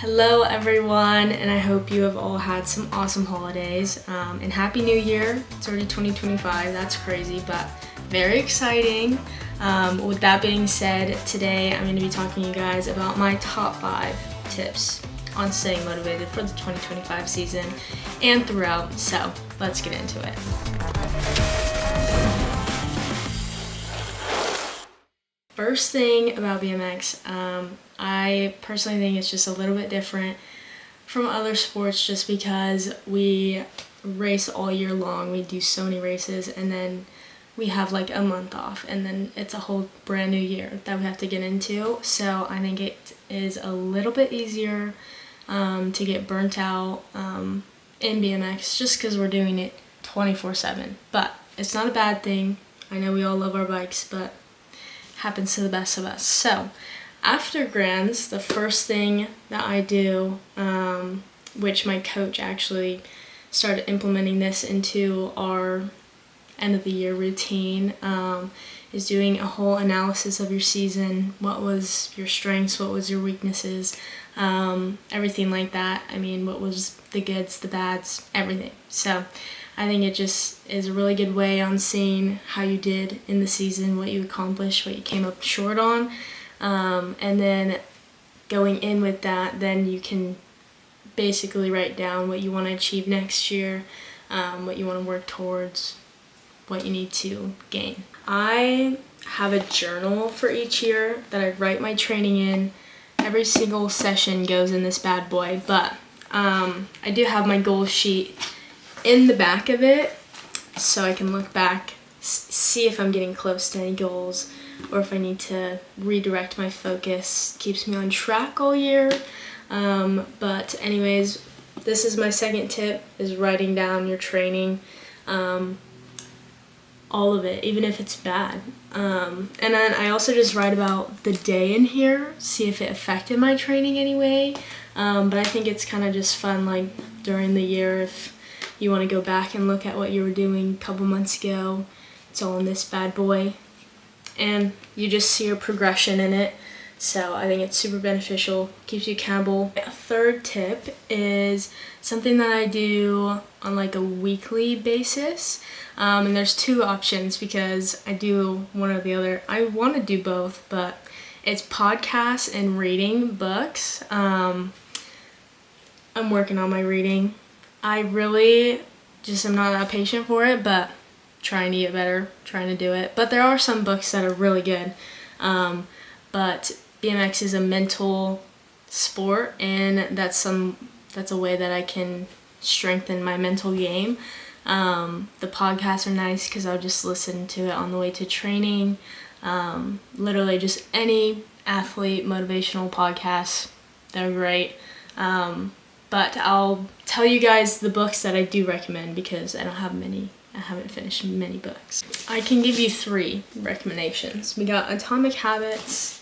Hello everyone, and I hope you have all had some awesome holidays, and Happy New Year. It's already 2025, that's crazy, but very exciting. With that being said, today I'm going to be talking to you guys about my top 5 tips on staying motivated for the 2025 season and throughout, so let's get into it. First thing about BMX, I personally think it's just a little bit different from other sports just because we race all year long. We do so many races and then we have like a month off and then it's a whole brand new year that we have to get into. So I think it is a little bit easier to get burnt out in BMX just because we're doing it 24/7. But it's not a bad thing. I know we all love our bikes, but happens to the best of us. So after Grands, the first thing that I do, which my coach actually started implementing this into our end of the year routine, is doing a whole analysis of your season. What was your strengths? What was your weaknesses? Everything like that. I mean, what was the goods, the bads, everything. So I think it just is a really good way on seeing how you did in the season, what you accomplished, what you came up short on. And then going in with that, then you can basically write down what you want to achieve next year, what you want to work towards, what you need to gain. I have a journal for each year that I write my training in. Every single session goes in this bad boy, but I do have my goal sheet in the back of it so I can look back, see if I'm getting close to any goals or if I need to redirect my focus. Keeps me on track all year. But anyways, this is my second tip, is writing down your training, all of it, even if it's bad. And then I also just write about the day in here, see if it affected my training anyway. But I think it's kind of just fun, like during the year, if you want to go back and look at what you were doing a couple months ago, it's all in this bad boy. And you just see your progression in it. So I think it's super beneficial, keeps you accountable. A third tip is something that I do on like a weekly basis. And there's 2 options because I do one or the other. I want to do both, but it's podcasts and reading books. I'm working on my reading. I really just am not that patient for it, but trying to get better, trying to do it. But there are some books that are really good. But BMX is a mental sport, and that's a way that I can strengthen my mental game. The podcasts are nice because I'll just listen to it on the way to training. Literally just any athlete motivational podcasts, they're great. But I'll tell you guys the books that I do recommend because I don't have many. I haven't finished many books. I can give you 3 recommendations. We got Atomic Habits,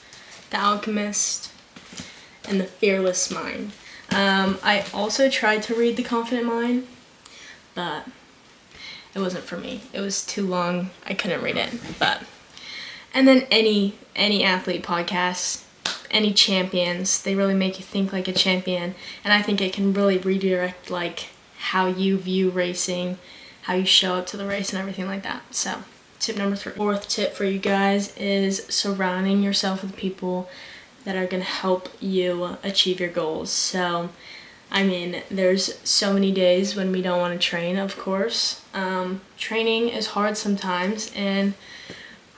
The Alchemist, and The Fearless Mind. I also tried to read The Confident Mind, but it wasn't for me. It was too long. I couldn't read it. And then any athlete podcasts, any champions, they really make you think like a champion, and I think it can really redirect like how you view racing, how you show up to the race and everything like that. So tip number 3. Fourth tip for you guys is surrounding yourself with people that are going to help you achieve your goals. So I mean, there's so many days when we don't want to train, of course. Training is hard sometimes and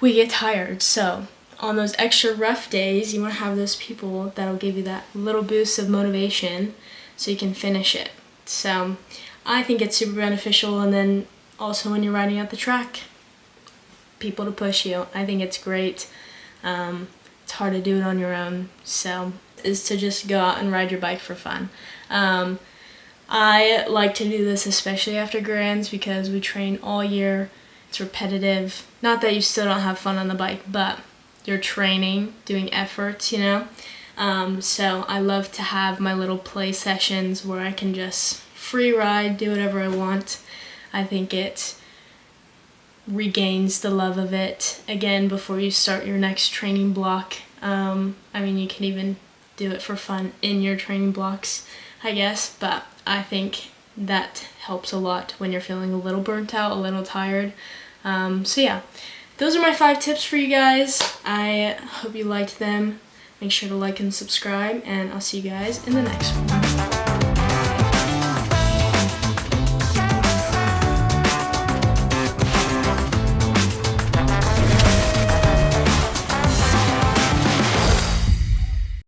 we get tired. So on those extra rough days, you want to have those people that'll give you that little boost of motivation so you can finish it. So I think it's super beneficial. And then also when you're riding out the track, people to push you. I think it's great. It's hard to do it on your own. So is to just go out and ride your bike for fun. I like to do this especially after Grands because we train all year. It's repetitive. Not that you still don't have fun on the bike, but you're training, doing efforts, you know. So I love to have my little play sessions where I can just free ride, do whatever I want. I think it regains the love of it again before you start your next training block. I mean, you can even do it for fun in your training blocks, I guess, but I think that helps a lot when you're feeling a little burnt out, a little tired. So yeah, those are my 5 tips for you guys. I hope you liked them. Make sure to like and subscribe, and I'll see you guys in the next one.